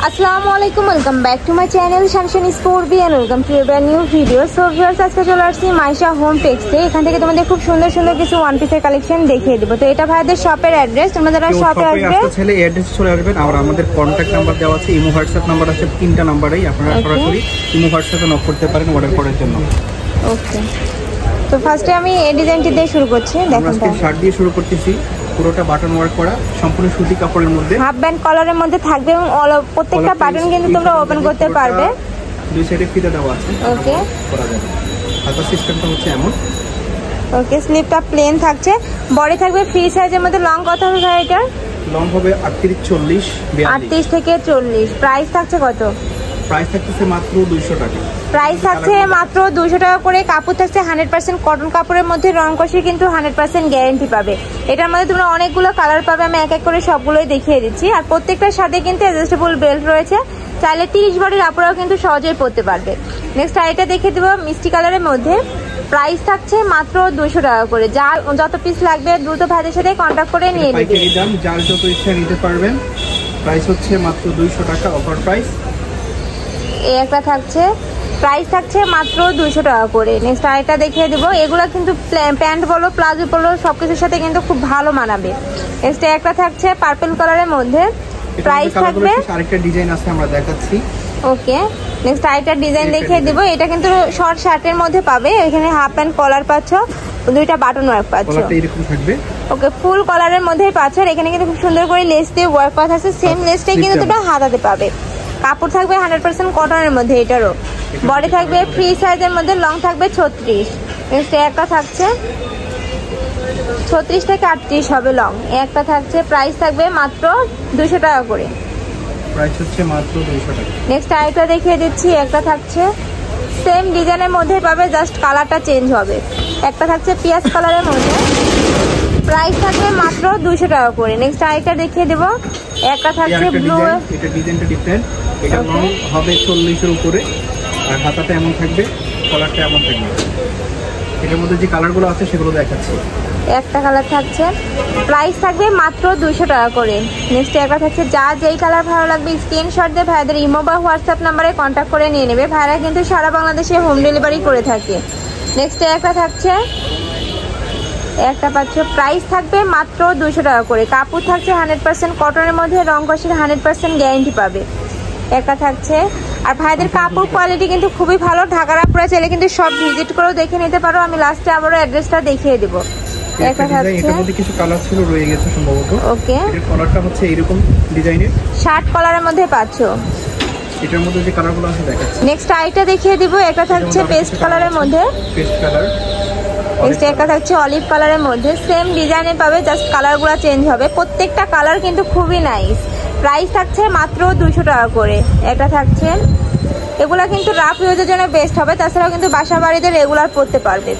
আসসালামু আলাইকুম, welcome back to my channel Shanshan sport B and welcome to a new video. So viewers, আজকে চলে আসছি মাইশা হোম টেক্সটে। এখান থেকে তোমাদের খুব সুন্দর সুন্দর কিছু ওয়ান পিসের কালেকশন দেখিয়ে দেবো। তো এটা ভাইদের শপের অ্যাড্রেস, তোমরা যারা শপে আসবে ছেলে অ্যাড্রেস চলে আসবেন। আর আমাদের কন্ট্যাক্ট নাম্বার দেওয়া আছে, ইমো হোয়াটসঅ্যাপ নাম্বার আছে, তিনটা নাম্বারেই আপনারা সরাসরি ইমো হোয়াটসঅ্যাপে নক করতে পারেন অর্ডার করার জন্য। ওকে, তো ফার্স্টে আমি এই ডিজাইনটি দিয়ে শুরু করছি। দেখুন, শার্ট দিয়ে শুরু করতেছি, পুরোটা বাটন ওয়ার্ক করা, সম্পূর্ণ সুতি কাপড়ের মধ্যে, হাফ ব্যান্ড কলারের মধ্যে থাকবে এবং প্রত্যেকটা বাটন কিন্তু তোমরা ওপেন করতে পারবে। দুই সাইডে ফিতা দেওয়া আছে, ওকে করা যাবে। হাতার সিস্টেমটা হচ্ছে এমন। ওকে, স্লিপটা প্লেন থাকছে, বডি থাকবে ফ্রি সাইজের মধ্যে। লং কত হবে ভাই এটা? লং হবে 38-40, 38 থেকে 40। প্রাইস থাকছে কত? প্রাইস থাকতেছে মাত্র 200 টাকা। প্রাইস থাকছে মাত্র 200 টাকা করে। কাপড় থাকছে 100% কটন কাপড়ের মধ্যে, রং কষে কিন্তু 100% গ্যারেন্টি পাবে। এটার মধ্যে তোমরা অনেকগুলো কালার পাবে, আমি এক এক করে সবগুলোই দেখিয়ে দিচ্ছি। আর প্রত্যেকটার সাথে কিন্তু অ্যাডজাস্টেবল বেল্ট রয়েছে, চাইলে 30 বডির আপুরাও কিন্তু সহজেই পরতে পারবে। নেক্সট আইটা দেখিয়ে দেবো মিষ্টি কালারের মধ্যে। প্রাইস থাকছে মাত্র 200 টাকা করে। যার যত পিস লাগবে দ্রুত ভাইদের সাথে কন্ট্যাক্ট করে নিয়ে নেবে। যার যত ইচ্ছা নিতে পারবেন। প্রাইস হচ্ছে মাত্র 200 টাকা, অফার প্রাইস। এই একটা থাকছে, প্রাইস থাকছে মাত্র 200 টাকা করে। নেক্সট আরেকটা দেখিয়ে দেবো। এগুলো কিন্তু প্যান্ট বলো প্লাজো বলো সবকিছুর সাথে কিন্তু খুব ভালো মানাবে। নেক্সট একটা থাকছে পার্পল কালারের মধ্যে, প্রাইস থাকবে। আরেকটা ডিজাইন আছে আমরা দেখাচ্ছি। ওকে, নেক্সট আরেকটা ডিজাইন দেখিয়ে দেবো। এটা কিন্তু শর্ট শার্টের মধ্যে পাবে, এখানে হাফ প্যান্ট কলার পাচ্ছ, দুইটা বাটন ওয়ার্ক পাচ্ছ। কলারটা এরকম থাকবে। ওকে, ফুল কলারের মধ্যেই পাচ্ছ। এখানে কিন্তু খুব সুন্দর করে লেস দিয়ে ওয়ার্ক করা আছে, সেম লেসটাই কিন্তু তোমরা হাতাতে পাবে। কাপড় থাকবে 100% কটনের মধ্যে। এটারও বডি থাকবে ফ্রি সাইজের মধ্যে, লং থাকবে 36। নেক্সট একটা থাকছে 36 থেকে 38 হবে লং। একটা থাকছে, প্রাইস থাকবে মাত্র 200 টাকা করে। প্রাইস হচ্ছে মাত্র 200 টাকা। নেক্সট আইটা দেখিয়ে দিচ্ছি। একটা থাকছে সেম ডিজাইনের মধ্যে পাবে, জাস্ট কালারটা চেঞ্জ হবে। একটা থাকছে পিয়াজ কালারের মধ্যে, প্রাইস থাকবে মাত্র 200 টাকা করে। নেক্সট আইটা দেখিয়ে দেবো। একটা থাকছে ব্লু, এটা ডিজাইনটা ডিফারেন্ট। এটা লং হবে 40 এর উপরে, আর হাতাটা এমন থাকবে, কলারটা এমন থাকবে। এটার মধ্যে যে কালারগুলো আছে সেগুলো দেখাচ্ছি। একটা কালার থাকছে, প্রাইস থাকবে মাত্র 200 টাকা করে। নেক্সট একটা থাকছে, যা যেই কালার ভালো লাগবে স্ক্রিনশট দিয়ে ভাইদের ইমো বা হোয়াটসঅ্যাপ নাম্বারে কন্ট্যাক্ট করে নিয়ে নেবে। ভাইরা কিন্তু সারা বাংলাদেশে হোম ডেলিভারি করে থাকে। নেক্সট একটা থাকছে, একটা পাচ্ছ, প্রাইস থাকবে মাত্র 200 টাকা করে। কাপড় থাকছে 100% কটনের মধ্যে, রং কষের 100% গ্যারেন্টি পাবে। একটা থাকছে, আর ভাইদের কাপড় কোয়ালিটি কিন্তু খুবই ভালো। ঢাকার আপুরা চাইলে কিন্তু সব ভিজিট করেও দেখে নিতে পারো। আমি লাস্টে আবারও অ্যাড্রেসটা দেখিয়ে দেবো। একটা থাকছে, এটার মধ্যে কিছু কালার ছিল, রয়ে গেছে সম্ভবত। ওকে, এর কালারটা হচ্ছে এরকম ডিজাইনের, শার্ট কলারের মধ্যে পাচ্ছ। এটার মধ্যে যে কালারগুলো আছে দেখাচ্ছি। নেক্সট আইটা দেখিয়ে দিব। একটা থাকছে পেস্ট কালারের মধ্যে, পেস্ট কালার। নেক্সট একটা থাকছে অলিভ কালারের মধ্যে, সেম ডিজাইনে পাবে, জাস্ট কালারগুলো চেঞ্জ হবে। প্রত্যেকটা কালার কিন্তু খুবই নাইস। প্রাইস থাকছে মাত্র 200 টাকা করে। একটা থাকছে, এগুলা কিন্তু রাফ ইউজের জন্য বেস্ট হবে, তাছাড়াও কিন্তু বাসা বাড়িতে রেগুলার পরতে পারবে।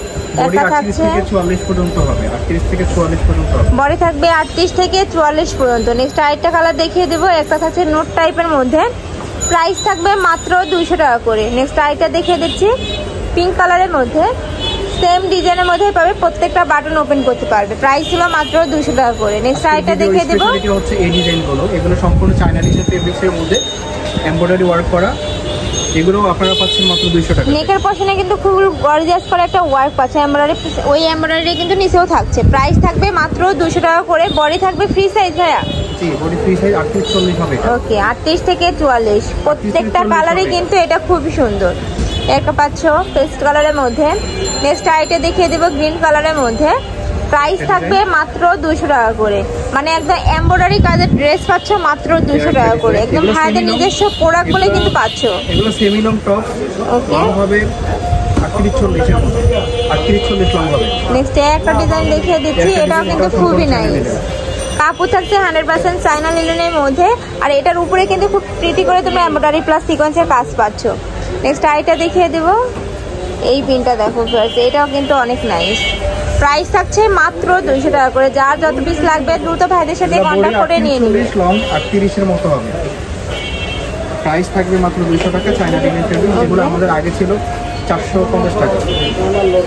একটা থাকছে 44 পর্যন্ত হবে, 38 থেকে 44 পর্যন্ত হবে। বডি থাকবে 38 থেকে 44 পর্যন্ত। নেক্সট আরেকটা কালার দেখিয়ে দেবো। একটা থাকছে নোট টাইপের মধ্যে, প্রাইস থাকবে মাত্র 200 টাকা করে। নেক্সট আরেকটা দেখিয়ে দিচ্ছি পিঙ্ক কালারের মধ্যে, সেম ডিজাইনের মধ্যে পাবে, প্রত্যেকটা বাটন ওপেন করতে পারবে। প্রাইস ছিল মাত্র 200 টাকা করে। নেক্সট আরেকটা দেখিয়ে দেবো। এটা হচ্ছে এই ডিজাইনগুলো, এগুলো সম্পূর্ণ চায়না ডিজাইন ফেব্রিক্সের মধ্যে এমব্রয়ডারি ওয়ার্ক করা। এগুলো আপনারা পাচ্ছেন মাত্র 200 টাকা। নেকের পশনে কিন্তু খুব গর্জিয়াস করে একটা ওয়ার্ক পাচ্ছে এমব্রয়ডারি, ওই এমব্রয়ডারি কিন্তু নিচেও থাকছে। প্রাইস থাকবে মাত্র 200 টাকা করে। বডি থাকবে ফ্রি সাইজ ভাইয়া। জি, বডি ফ্রি সাইজ 38-40 হবে। ওকে, 38 থেকে 44। প্রত্যেকটা কালারে কিন্তু এটা খুবই সুন্দর। একটা পাচ্ছ পেস্ট কালারের মধ্যে। নেক্সট আইটে দেখিয়ে দেবো গ্রিন কালারের মধ্যে, প্রাইস থাকবে মাত্র 200 টাকা করে। মানে একদম এমব্রয়ডারি কাজের ড্রেস পাচ্ছ মাত্র 200 টাকা করে। একদম ভাইদের নিজস্ব প্রোডাক্ট বলে কিন্তু পাচ্ছ। এগুলো সেমি লং টপ, ওকে, লং হবে 38-40 এর মধ্যে, 38-40 লং হবে। নেক্সট একটা ডিজাইন দেখিয়ে দিচ্ছি, এটাও কিন্তু খুবই নাইস। কাপড় থাকছে 100% চায়না লিনেনের মধ্যে, আর এটার উপরে কিন্তু খুব প্রিটি করে তোমরা এমব্রয়ডারি প্লাস সিকোয়েন্সের কাজ পাচ্ছ। নেক্সট আইটা দেখিয়ে দেবো। এই পিনটা দেখো ফ্রেন্ডস, এটাও কিন্তু অনেক নাইস। প্রাইস থাকছে মাত্র 200 টাকা করে। যার যত পিস লাগবে দ্রুত ভাইদের সাথে কন্ট্যাক্ট করে নিয়ে নিবে। লং 38 এর মতো হবে। প্রাইস থাকবে মাত্র 200 টাকা। চায়না লিনেন ফেব্রিক, যেগুলো আমাদের আগে ছিল 450 টাকা।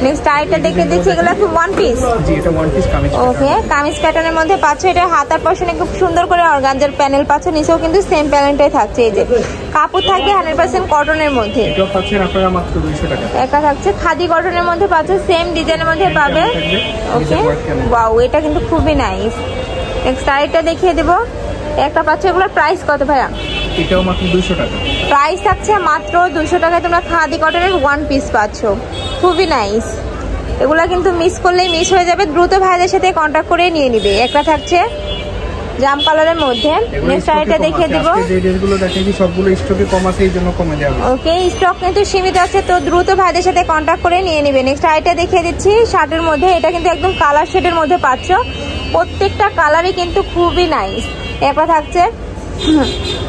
নেক্সট আইটা দেখে দিচ্ছি, এগুলো কি ওয়ান পিস? জি, এটা one piece kameez. Okay, kameez প্যাটার্নের মধ্যে পাচ্ছ। এটা হাতার পশনে খুব সুন্দর করে অর্গানজার প্যানেল পাচ্ছ, নিচেও কিন্তু সেম প্যানেলটাই থাকছে। এই যে কাপড় থাকবে 100% কটনের মধ্যে। এটাও পাচ্ছেন আপনারা মাত্র 200 টাকা। একা থাকছে খাদি কটনের মধ্যে পাচ্ছ, সেম ডিজাইনের মধ্যে পাবে। ওকে, ওয়াও, এটা কিন্তু খুবই নাইস। নেক্সট আইটা দেখিয়ে দেবো, একটা পাচ্ছ। এগুলোর প্রাইস কত ভাইয়া? এটাও মাত্র 200 টাকা। প্রাইস থাকছে মাত্র 200 টাকায় তোমরা খাদি কটনের ওয়ান পিস পাচ্ছ, খুবই নাইস। এগুলো কিন্তু মিস করলেই মিস হয়ে যাবে, দ্রুত ভাইদের সাথে কন্ট্যাক্ট করে নিয়ে নিবে। একটা থাকছে জাম কালারের মধ্যে। নেক্সট আইটা দেখিয়ে দিব। যে ড্রেসগুলো দেখাচ্ছি সবগুলো স্টকে কম আছে, এইজন্য কমে যাবে। ওকে, স্টক কিন্তু সীমিত আছে, তো দ্রুত ভাইদের সাথে কন্ট্যাক্ট করে নিয়ে নিবে। নেক্সট আইটা দেখিয়ে দিচ্ছি শার্টের মধ্যে। এটা কিন্তু একদম কালার শেডের মধ্যে পাচ্ছ, প্রত্যেকটা কালারই কিন্তু খুবই নাইস। একটা থাকছে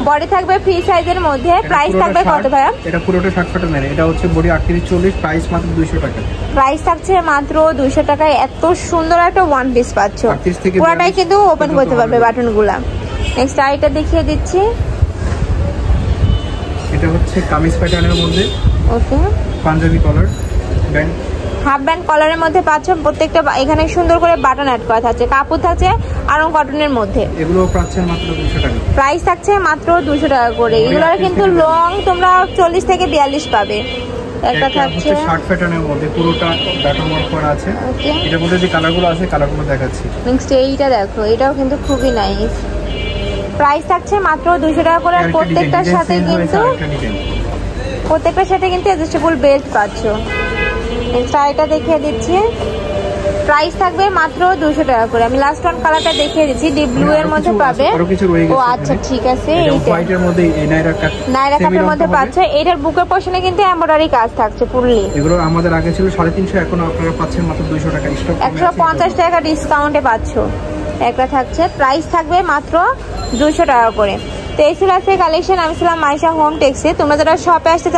বডি থাকবে ফ্রি সাইজের মধ্যে। প্রাইস থাকবে কত ভাইয়া? এটা পুরোটা 60 প্যাটার্নের। এটা হচ্ছে বডি 38-40, প্রাইস মাত্র 200 টাকা। প্রাইস থাকছে মাত্র 200 টাকায়। এত সুন্দর একটা ওয়ান পিস পাচ্ছ, পুরোটাই কিন্তু ওপেন করতে পারবে বাটনগুলা। নেক্সট আইটা দেখিয়ে দিচ্ছি, এটা হচ্ছে কামিজ প্যাটার্নের মধ্যে। ওকে, পাঞ্জাবি কলার ব্যান্ড, হাফ ব্যান্ড কলারের মধ্যে পাচ্ছ। প্রত্যেকটা এখানে সুন্দর করে বাটন অ্যাড করা থাকছে, কাপড় থাকছে আরং কটনের মধ্যে। এগুলো পাচ্ছেন মাত্র 200 টাকা। প্রাইস থাকছে মাত্র 200 টাকা করে। এগুলোর কিন্তু লং তোমরা 40 থেকে 42 পাবে। একটা থাকছে 60 প্যাটার্নের মধ্যে, পুরোটা বাটন ওয়ার্ক করা আছে। ওকে, এটার মধ্যে যে কালারগুলো আছে কালারগুলো দেখাচ্ছি। নেক্সট এইটা দেখো, এটাও কিন্তু খুবই নাইস। প্রাইস থাকছে মাত্র 200 টাকা করে। আর প্রত্যেকটার সাথে কিন্তু অ্যাডজাস্টেবল বেল্ট পাচ্ছ। নেক্সট আইটা দেখিয়ে দিচ্ছি, প্রাইস থাকবে মাত্র 200 টাকা করে। আমি লাস্ট ওয়ান কালারটা দেখিয়ে দিচ্ছি, ডিপ ব্লু এর মধ্যে পাবে। ও আচ্ছা, ঠিক আছে। হোয়াইটের মধ্যে এই নাইরা কাটের মধ্যে পাচ্ছে। এটার বুকের পশনে কিন্তু এমব্রয়ডারি কাজ থাকছে ফুললি। এগুলো আমাদের আগে ছিল 350, এখন আপনারা পাচ্ছেন মাত্র 200 টাকা। স্টক 150 টাকা ডিসকাউন্টে পাচ্ছ। একটা থাকছে, প্রাইস থাকবে মাত্র 200 টাকা করে। তো এই ছিল আজকে কালেকশন। আমি ছিলাম মাইশা হোম টেক্সে। তোমরা যারা শপে আসতে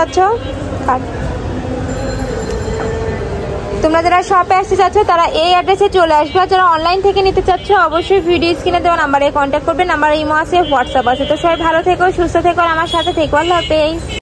চাচ্ছ তারা এই অ্যাড্রেসে চলে আসবে। যারা অনলাইন থেকে নিতে চাচ্ছ অবশ্যই ভিডিও স্ক্রিনে দেওয়া নাম্বারে কন্ট্যাক্ট করবে। নাম্বার ইমো আছে, হোয়াটসঅ্যাপ আছে। তো সবাই ভালো থেকো, সুস্থ থেকো, আর আমার সাথে থেকো। আল্লাহ হাফেজ।